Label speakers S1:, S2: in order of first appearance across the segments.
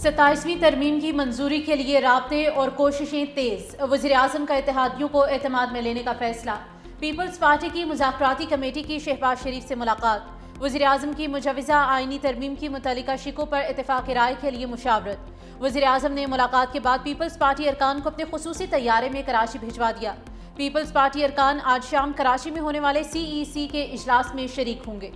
S1: 27ویں ترمیم کی منظوری کے لیے رابطے اور کوششیں تیز، وزیراعظم کا اتحادیوں کو اعتماد میں لینے کا فیصلہ۔ پیپلز پارٹی کی مذاکراتی کمیٹی کی شہباز شریف سے ملاقات۔ وزیراعظم کی مجوزہ آئینی ترمیم کی متعلقہ شقوں پر اتفاق رائے کے لیے مشاورت۔ وزیراعظم نے ملاقات کے بعد پیپلز پارٹی ارکان کو اپنے خصوصی طیارے میں کراچی بھجوا دیا۔ پیپلز پارٹی ارکان آج شام کراچی میں ہونے والے CEC کے اجلاس میں شریک ہوں گے۔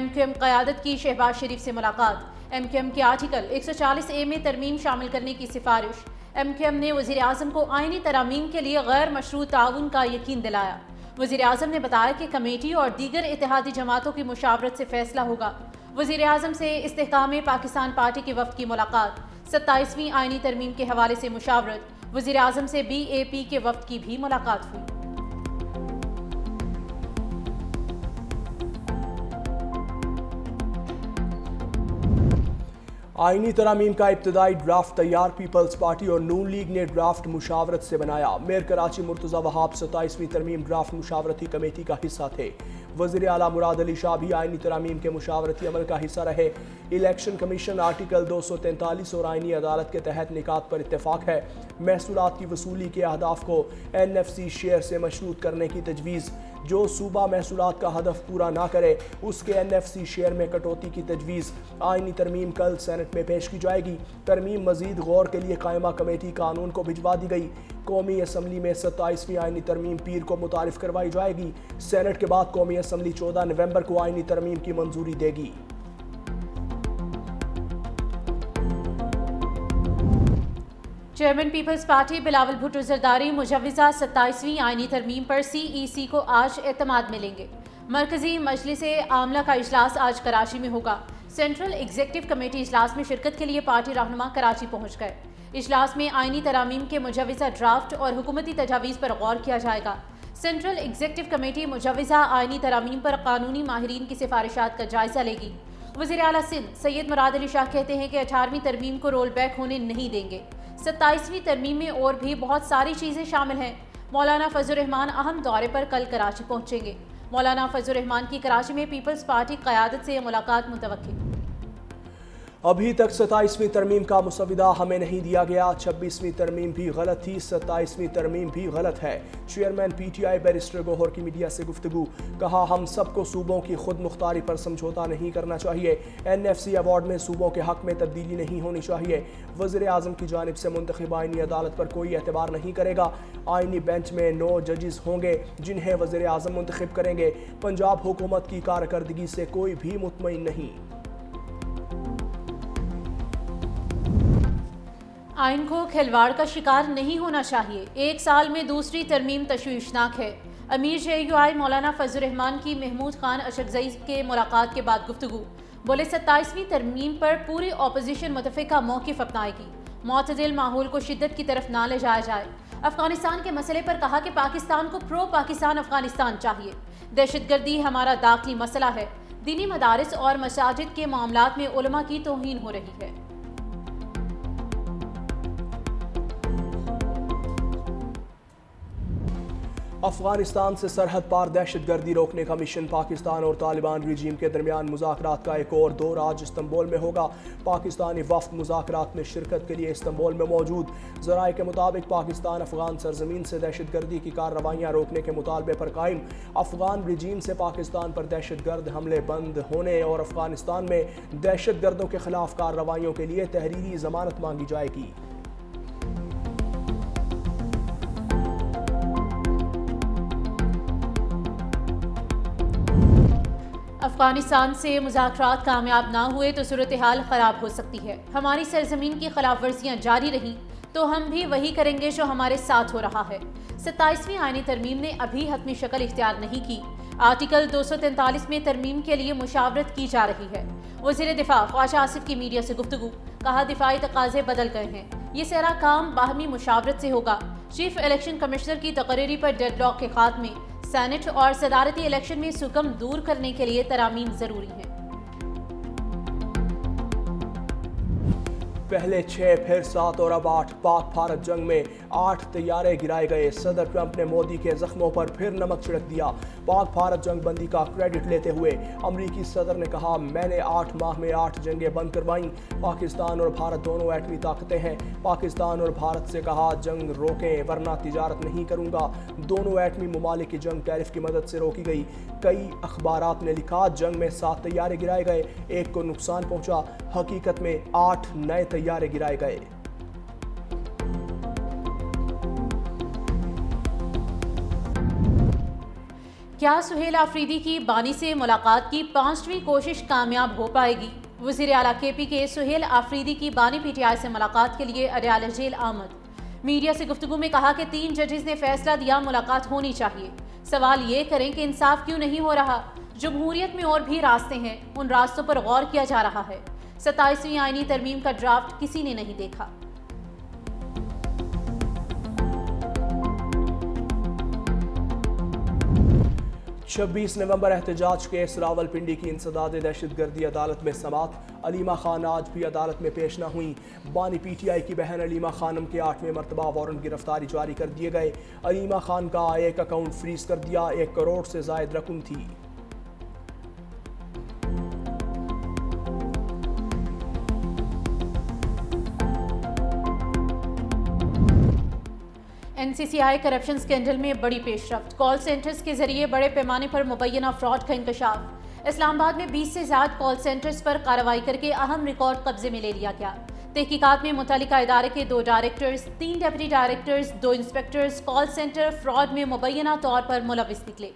S1: MQM قیادت کی شہباز شریف سے ملاقات۔ MQM کے آرٹیکل 140A میں ترمیم شامل کرنے کی سفارش۔ MQM نے وزیراعظم کو آئینی ترامیم کے لیے غیر مشروط تعاون کا یقین دلایا۔ وزیراعظم نے بتایا کہ کمیٹی اور دیگر اتحادی جماعتوں کی مشاورت سے فیصلہ ہوگا۔ وزیراعظم سے استحکام پاکستان پارٹی کے وفد کی ملاقات۔ 27ویں آئینی ترمیم کے حوالے سے مشاورت۔ وزیراعظم سے BAP کے وفد کی بھی ملاقات ہوئی۔
S2: آئینی ترامیم کا ابتدائی ڈرافٹ تیار، پیپلز پارٹی اور نون لیگ نے ڈرافٹ مشاورت سے بنایا۔ میئر کراچی مرتضی وہاب 27ویں ترمیم ڈرافٹ مشاورتی کمیٹی کا حصہ تھے۔ وزیر اعلیٰ مراد علی شاہ بھی آئینی ترامیم کے مشاورتی عمل کا حصہ رہے۔ الیکشن کمیشن آرٹیکل 243 اور آئینی عدالت کے تحت نکات پر اتفاق ہے۔ محصولات کی وصولی کے اہداف کو NFC شیئر سے مشروط کرنے کی تجویز۔ جو صوبہ محصولات کا ہدف پورا نہ کرے اس کے NFC شیئر میں کٹوتی کی تجویز۔ آئینی ترمیم کل سینٹ میں پیش کی جائے گی۔ ترمیم مزید غور کے لیے قائمہ کمیٹی قانون کو بھجوا دی گئی۔ قومی اسمبلی میں 27ویں آئینی ترمیم پیر کو متعارف کروائی جائے گی۔ سینٹ کے بعد قومی اسمبلی 14 نومبر کو آئینی ترمیم کی منظوری دے گی۔
S1: چیئرمین پیپلز پارٹی بلاول بھٹو زرداری مجوزہ 27ویں آئینی ترمیم پر CEC کو آج اعتماد میں لیں گے۔ مرکزی مجلس عاملہ کا اجلاس آج کراچی میں ہوگا۔ سینٹرل ایگزیکٹو کمیٹی اجلاس میں شرکت کے لیے پارٹی رہنما کراچی پہنچ گئے۔ اجلاس میں آئینی ترامیم کے مجوزہ ڈرافٹ اور حکومتی تجاویز پر غور کیا جائے گا۔ سینٹرل ایگزیکٹو کمیٹی مجوزہ آئینی ترامیم پر قانونی ماہرین کی سفارشات کا جائزہ لے گی۔ وزیر اعلیٰ سندھ سید مراد علی شاہ کہتے ہیں کہ 18ویں ترمیم کو رول بیک ہونے نہیں دیں گے۔ 27ویں ترمیم میں اور بھی بہت ساری چیزیں شامل ہیں۔ مولانا فضل الرحمان اہم دورے پر کل کراچی پہنچیں گے۔ مولانا فضل الرحمان کی کراچی میں پیپلز پارٹی قیادت سے ملاقات متوقع۔
S2: ابھی تک 27ویں ترمیم کا مسودہ ہمیں نہیں دیا گیا۔ 26ویں ترمیم بھی غلط تھی، 27ویں ترمیم بھی غلط ہے۔ چیئرمین PTI بیرسٹر گوہر کی میڈیا سے گفتگو۔ کہا ہم سب کو صوبوں کی خود مختاری پر سمجھوتا نہیں کرنا چاہیے۔ NFC ایوارڈ میں صوبوں کے حق میں تبدیلی نہیں ہونی چاہیے۔ وزیر اعظم کی جانب سے منتخب آئینی عدالت پر کوئی اعتبار نہیں کرے گا۔ آئینی بینچ میں 9 ججز ہوں گے جنہیں وزیر اعظم منتخب کریں گے۔ پنجاب حکومت کی کارکردگی سے کوئی بھی مطمئن نہیں۔
S1: آئین کو کھلواڑ کا شکار نہیں ہونا چاہیے۔ 1 سال میں دوسری ترمیم تشویشناک ہے۔ امیر JUI مولانا فضل الرحمان کی محمود خان اشرفزئی کے ملاقات کے بعد گفتگو۔ بولے 27ویں ترمیم پر پوری اپوزیشن متفقہ موقف اپنائے گی۔ معتدل ماحول کو شدت کی طرف نہ لے جایا جائے۔ افغانستان کے مسئلے پر کہا کہ پاکستان کو پرو پاکستان افغانستان چاہیے۔ دہشت گردی ہمارا داخلی مسئلہ ہے۔ دینی مدارس اور مساجد کے معاملات میں علماء کی توہین ہو رہی ہے۔
S2: افغانستان سے سرحد پار دہشت گردی روکنے کا مشن۔ پاکستان اور طالبان رجیم کے درمیان مذاکرات کا ایک اور دور آج استنبول میں ہوگا۔ پاکستانی وفد مذاکرات میں شرکت کے لیے استنبول میں موجود۔ ذرائع کے مطابق پاکستان افغان سرزمین سے دہشت گردی کی کارروائیاں روکنے کے مطالبے پر قائم۔ افغان رجیم سے پاکستان پر دہشت گرد حملے بند ہونے اور افغانستان میں دہشت گردوں کے خلاف کارروائیوں کے لیے تحریری ضمانت مانگی جائے گی۔
S1: افغانستان سے مذاکرات کامیاب نہ ہوئے تو صورتحال خراب ہو سکتی ہے۔ ہماری سرزمین کی خلاف ورزیاں جاری رہیں تو ہم بھی وہی کریں گے جو ہمارے ساتھ ہو رہا ہے۔ 27ویں آئینی ترمیم نے ابھی حتمی شکل اختیار نہیں کی۔ آرٹیکل 243 میں ترمیم کے لیے مشاورت کی جا رہی ہے۔ وزیر دفاع خواجہ آصف کی میڈیا سے گفتگو۔ کہا دفاعی تقاضے بدل گئے ہیں۔ یہ سارا کام باہمی مشاورت سے ہوگا۔ چیف الیکشن کمشنر کی تقرری پر ڈیڈ لاک کے خاتمے۔ سینٹ اور صدارتی الیکشن میں سکم دور کرنے کے لیے ترامیم ضروری ہیں۔
S2: पहले 6 फिर 7 और अब 8 पाक भारत जंग में 8 तैयारे गिराए गए। सदर ट्रंप ने मोदी के जख्मों पर फिर नमक छिड़क दिया। पाक भारत जंग बंदी का क्रेडिट लेते हुए अमरीकी सदर ने कहा, मैंने 8 माह में 8 जंगें बंद करवाईं। पाकिस्तान और भारत दोनों एटमी ताकतें हैं। पाकिस्तान और भारत से कहा, जंग रोकें वरना तिजारत नहीं करूंगा। दोनों एटमी ममालिक की जंग टैरिफ की मदद से रोकी गई। कई अखबारात ने लिखा, जंग में 7 तैयारे गिराए गए, 1 को नुकसान पहुंचा। हकीकत में 8 नए तैयारे गिराए गए।
S1: क्या सुहेल आफरीदी की बानी से मुलाकात की 5वीं कोशिश कामयाब हो पाएगी? वज़ीर आला KP के सुहेल आफरीदी की बानी PTI से मुलाकात के लिए अडयाला जेल आमद। मीडिया से गुफ्तगू में कहा कि 3 जजेस ने फैसला दिया मुलाकात होनी चाहिए। सवाल ये करें कि इंसाफ क्यों नहीं हो रहा? जमहूरियत में और भी रास्ते हैं, उन रास्तों पर गौर किया जा रहा है। 27वीं आईनी तरमीम का ड्राफ्ट किसी ने नहीं देखा।
S2: 26 नवंबर एहतजाज केस रावलपिंडी की इंसदाद दहशतगर्दी अदालत में समाअत। अलीमा खान आज भी अदालत में पेश न हुई। बानी PTI की बहन अलीमा खानम के 8वें मरतबा वारंट गिरफ्तारी जारी कर दिए गए। अलीमा खान का एक अकाउंट फ्रीज कर दिया। 1 करोड़ से जायद रकम थी।
S1: NCCI करप्शन स्कैंडल में बड़ी पेशरफ्त। कॉल सेंटर्स के जरिए बड़े पैमाने पर मुबैना फ्रॉड का इंकशाफ। इस्लामाबाद में 20 से ज्यादा कॉल सेंटर्स पर कार्रवाई करके अहम रिकॉर्ड कब्जे में ले लिया गया। तहकीकात में मुतल्लिका इदारे के 2 directors, 3 deputy directors, 2 inspectors call centre fraud में मुबैना तौर पर मुलविस निकले।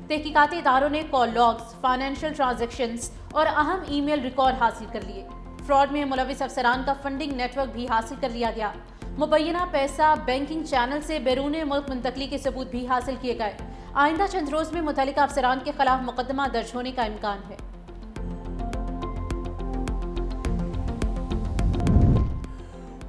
S1: तहकीकाती इदारों ने कॉल लॉग्स, फाइनेंशियल ट्रांजैक्शंस और अहम ईमेल रिकॉर्ड हासिल कर लिए। फ्रॉड में मुलविस अफसरान का फंडिंग नेटवर्क भी हासिल कर लिया गया। मुबैना पैसा बैंकिंग चैनल से बैरून मुल्क मुंतकली के सबूत भी हासिल किए गए। आइंदा चंद रोज में मुतल्लिका अफसरान के खिलाफ मुकदमा दर्ज होने का इम्कान है।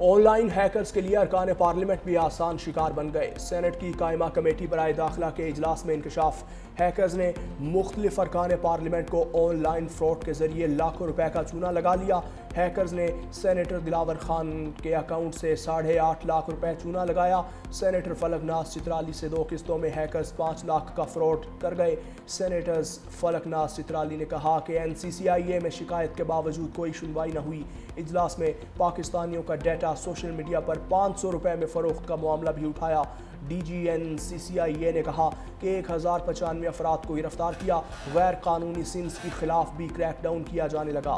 S2: ऑनलाइन हैकर्स के लिए अरकान पार्लियामेंट भी आसान शिकार बन गए। सेनेट की कायमा कमेटी बराए दाखिला के इजलास में इंकशाफ। हैकर्स ने मुख्तलिफ अरकान पार्लियामेंट को ऑनलाइन फ्रॉड के जरिए लाखों रुपए का चूना लगा लिया। हैकर्स ने सेनेटर दिलावर खान के अकाउंट से 8.5 लाख रुपए चूना लगाया। सेनेटर फलकनाज चित्राली से 2 किस्तों में हैकर्स 5 लाख का फ्रॉड कर गए। सेनेटर्स फलकनाज चित्राली ने कहा कि NCCIA में शिकायत के बावजूद कोई सुनवाई न हुई। इजलास में पाकिस्तानियों का डेटा सोशल मीडिया पर 500 रुपए में फरोख्त का मामला भी उठाया। DG NCCIA ने कहा कि 1095 अफराद को गिरफ्तार किया। गैर कानूनी सिम्स के खिलाफ भी क्रैकडाउन किया जाने लगा।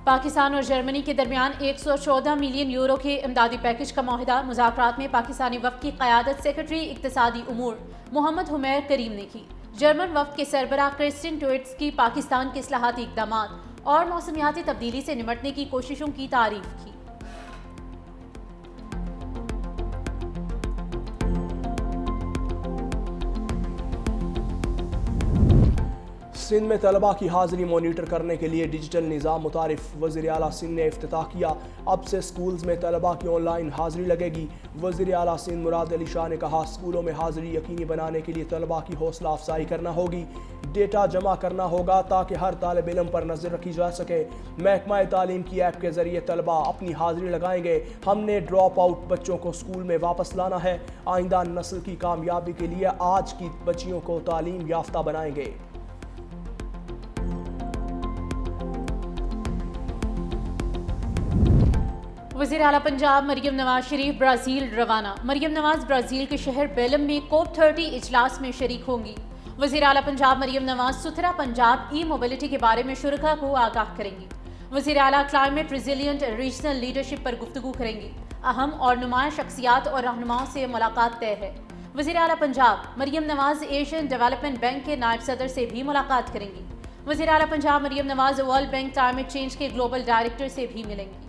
S1: पाकिस्तान और जर्मनी के दरमियान 114 मिलियन यूरो के इमदादी पैकेज का मुआहदा। मुज़ाकरात में पाकिस्तानी वफ़द की क़यादत सेक्रेटरी इक़्तिसादी उमूर मोहम्मद हुमैर करीम ने की। जर्मन वफ़द के सरबराह क्रिस्टिन टोइट्स की पाकिस्तान के इस्लाहाती इक़दामात और मौसमियाती तब्दीली से निमटने की कोशिशों की तारीफ की।
S2: सिंध में तलबा की हाजिरी मॉनिटर करने के लिए डिजिटल निज़ाम मुतारिफ। वज़ीर आला सिंध ने इफ्तिताह किया। अब से स्कूल्स में तलबा की ऑनलाइन हाजिरी लगेगी। वज़ीर आला सिंध मुराद अली शाह ने कहा, स्कूलों में हाजिरी यकीनी बनाने के लिए तलबा की हौसला अफजाई करना होगी। डेटा जमा करना होगा ताकि हर तालिब इल्म पर नज़र रखी जा सके। महकमा तालीम की ऐप के ज़रिए तलबा अपनी हाजिरी लगाएंगे। हमने ड्रॉप आउट बच्चों को स्कूल में वापस लाना है। आइंदा नस्ल की कामयाबी के लिए आज की बच्चियों को तालीम याफ्ता बनाएंगे।
S1: वज़ीर आला पंजाब मरियम नवाज शरीफ ब्राज़ील रवाना। मरियम नवाज ब्राज़ील के शहर बेलम में COP30 इजलास में शरीक होंगी। वज़ीर आला पंजाब मरियम नवाज सुथरा पंजाब मोबिलिटी के बारे में शुरका को आगाह करेंगी। वज़ीर आला क्लाइमेट रिजिलियंट रीजनल लीडरशिप पर गुफ्तगू करेंगी। अहम और नुमाया शख्सियात और रहनुमाओं से मुलाकात तय है। वज़ीर आला Punjab Maryam Nawaz Asian Development Bank के नायब सदर से भी मुलाकात करेंगी। वज़ीर आला Punjab Maryam Nawaz World Bank climate change के ग्लोबल डायरेक्टर से भी मिलेंगी।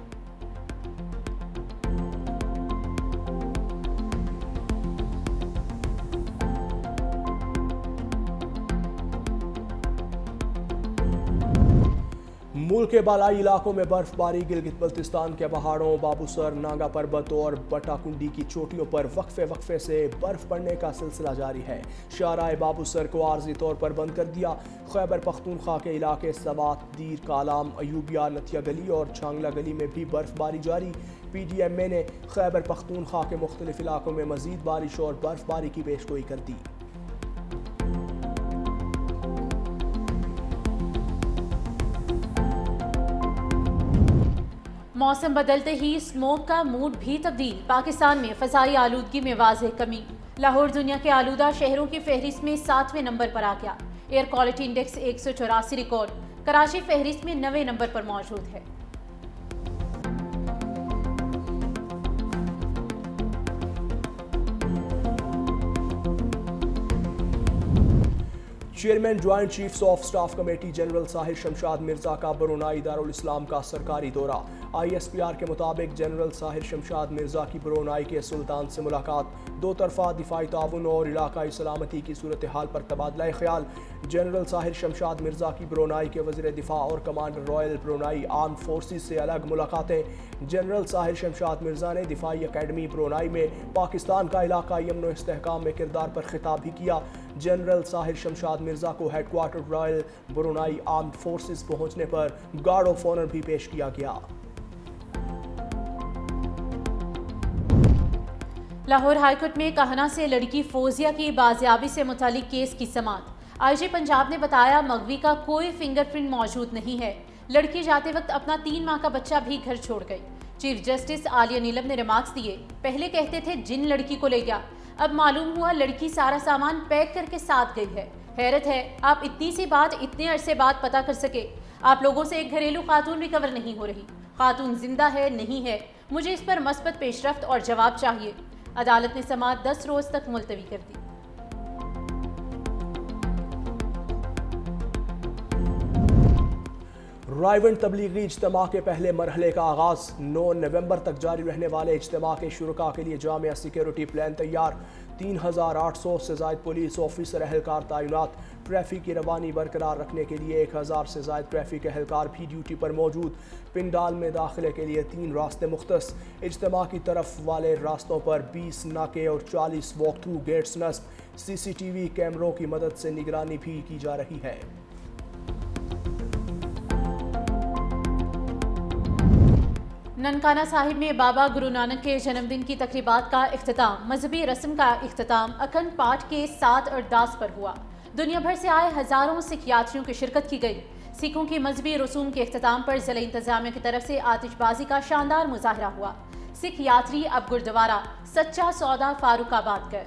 S2: मुल्क के बालाई इलाकों में बर्फबारी। गिलगित बल्तिस्तान के पहाड़ों, बाबूसर, नागा पर्बत और बटाकुंडी की चोटियों पर वक्फे से बर्फ पड़ने का सिलसिला जारी है। शाहराह बाबूसर को आर्जी तौर पर बंद कर दिया। खैबर पख्तूनख्वा के इलाके सवात, दीर, कालाम, अयूबिया, नथिया गली और छांगला गली में भी बर्फबारी जारी। PDMA ने खैबर पख्तूनख्वा के मुख्तलिफ इलाकों में मजीद बारिश और बर्फबारी की पेशगोई कर दी।
S1: मौसम बदलते ही स्मोक का मूड भी तब्दील। पाकिस्तान में फ़ज़ाई आलूदगी में वाज़ेह कमी। लाहौर दुनिया के आलूदा शहरों की फहरिस्त में 7वें नंबर पर आ गया। Air quality index 184 record. Karachi फहरिस्त में 9वें नंबर पर मौजूद है।
S2: Chairman joint chiefs of staff committee general Sahir Shamshad Mirza का ब्रुनाई दारुल इस्लाम का सरकारी दौरा। ISPR के मुताबिक जनरल साहिर शमशाद मिर्जा की ब्रुनाई के सुल्तान से मुलाकात। दो तरफा दिफाई ताउन और इलाकाई सलामती की सूरत हाल पर तबादला ख्याल। जनरल साहिर शमशाद मिर्जा की ब्रुनाई के वज़ीर दिफा और commander royal Brunei arm forces से अलग मुलाकातें। जनरल साहिर शमशाद मिर्जा ने दिफाई अकेडमी ब्रुनाई में पाकिस्तान का इलाकाई अमन व इस्तेहकाम में किरदार पर खिताब भी किया। जनरल साहिर शमशाद मिर्जा को headquarter royal Brunei arm forces पहुंचने पर गार्ड ऑफ ऑनर भी पेश किया गया।
S1: लाहौर हाईकोर्ट में कहना से लड़की फौजिया की बाजियाबी से मुतालिक केस की समाअत। IG पंजाब ने बताया मगवी का कोई फिंगरप्रिंट मौजूद नहीं है। लड़की जाते वक्त अपना 3 माह का बच्चा भी घर छोड़ गई। चीफ जस्टिस आलिया नीलम ने रिमार्क्स दिए, पहले कहते थे जिन लड़की को ले गया, अब मालूम हुआ लड़की सारा सामान पैक करके साथ गई है। हैरत है आप इतनी सी बात इतने अरसे बाद पता कर सके। आप लोगों से एक घरेलू खातून रिकवर नहीं हो रही। खातून जिंदा है नहीं है, मुझे इस पर मस्बत पेशरफ्त और जवाब चाहिए। अदालत ने समाअत 10 रोज तक मुलतवी कर दी।
S2: रायवंड तबलीगी इज्तिमा के पहले मरहले का आगाज़। 9 नवंबर तक जारी रहने वाले इज्तिमा के शुरका के लिए जामिया सिक्योरिटी प्लान तैयार। 3800 से ज़ायद पुलिस ऑफिसर एहलकार तैनात। ट्रैफिक की रवानी बरकरार रखने के लिए 1000 से ज़ायद ट्रैफिक एहलकार भी ड्यूटी पर मौजूद। पिंडाल में दाखिले के लिए 3 रास्ते मुख्तस। इज्तिमा की तरफ वाले रास्तों पर 20 नाके और 40 वॉक थ्रू गेट्स नस्ब। CCTV कैमरों की मदद से निगरानी भी की जा रही है।
S1: ननकाना साहिब में बाबा गुरु नानक के जन्मदिन की तकरीबात का इख्तिताम। मजहबी रस्म का इख्तिताम अखंड पाठ के 7 अरदास पर हुआ। दुनिया भर से आए हजारों सिख यात्रियों की शिरकत की गई। सिखों की मजहबी रसूम के इख्तिताम पर ज़िला इंतजामिया की तरफ से आतिशबाजी का शानदार मुजाहरा हुआ। सिख यात्री अब गुरुद्वारा सच्चा सौदा फारूकाबाद गए।